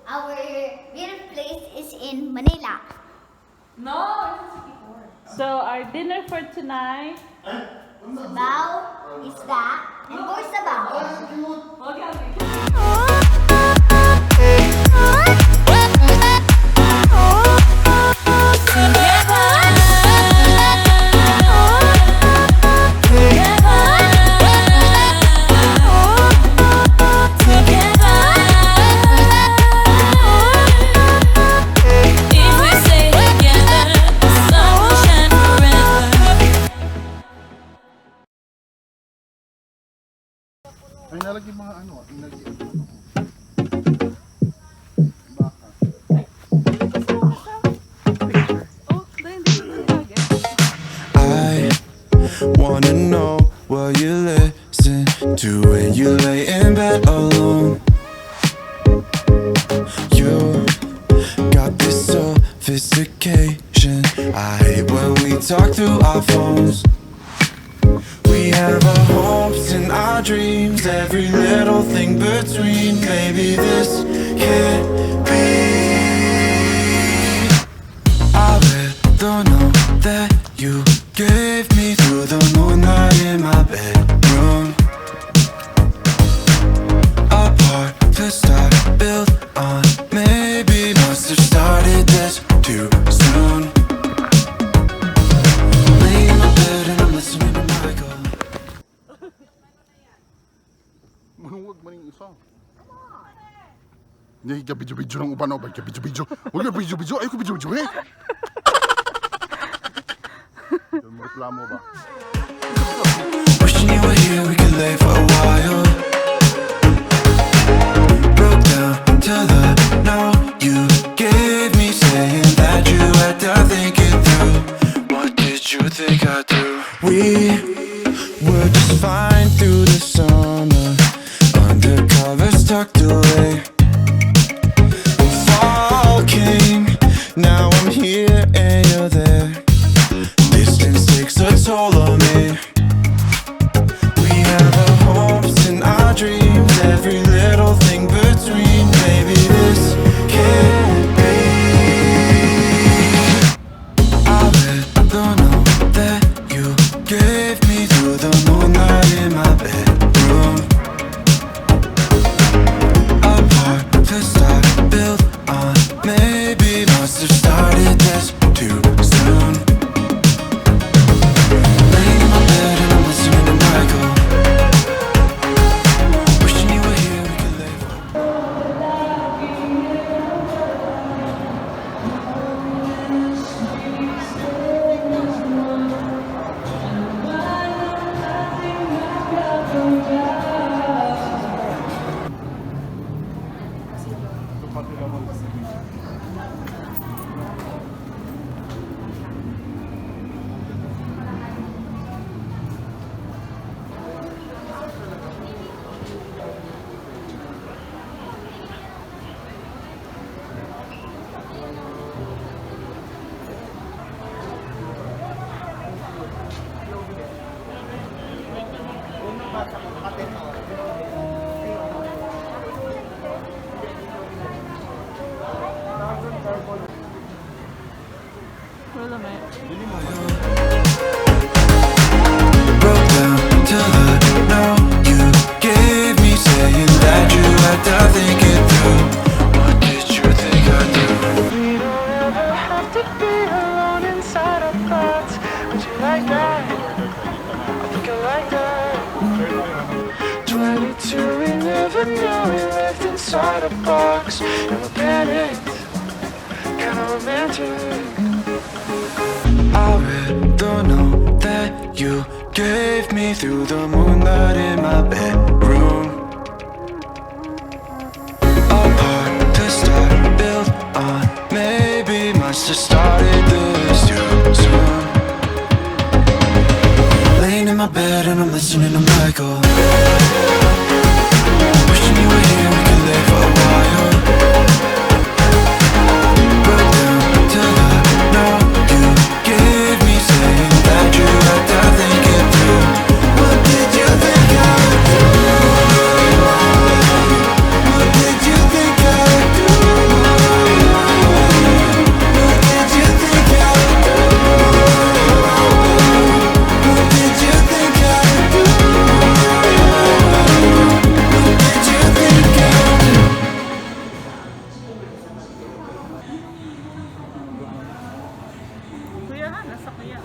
Our real place is in Manila. No, it's a city port. So our dinner for tonight. Sabaw is that. And more sabaw. Ay nalagyan mga ano, nalagyan. I wanna know what you listen to when you lay in bed alone. You got this sophistication. I hate when we talk through our phones. We have our hopes and our dreams, every little thing between. Maybe this can't be. I read the note that you gave me through the moonlight in my bedroom. A part to start, built on. Maybe must have started this too soon. Laying in my bed and I'm listening to Michael. Huwag maning isa. Hindi ka video-video ng uban o. Huwag ka video-video. Huwag ka video-video. Ayaw ko video-video eh. Reklamo ba? Wishing you were here, we could lay for a while. Broke down to the note you gave me, saying that you had to think it through. What did you think I'd do? We were just fine through the summer, undercovers tucked away. When fall came, now I'm here and you're there. Distance takes a toll on me. We have our hopes and our dreams, every little thing between. Maybe this can't be. I read the note that you gave me through the moonlight in my bedroom. A part to start, built on. Maybe must have started this too soon. Laying in my bed and I'm listening to Michael. Wishing you were here, we could lay for. Wala may. Broke down to the no you gave me, saying that you had to think it through. What did you think I'd do? We don't ever have to be alone inside our thoughts. Would you like that? I think I like that. 22, we never knew we lived inside a box. And we're panicked, kinda romantic. I read the note that you gave me through the moonlight in my bedroom. A part to start, built on. Maybe must have started this too soon. Laying in my bed and I'm listening to Michael. Wishing you were here, we could live for a while. Broke down to the no you gave me, saying that you had to think it through. What did you think I'd do? What did you think I'd do? What did you think I'd do? What did you think I'd do? What did you think I'd do? Kuya ha, nasa kuya.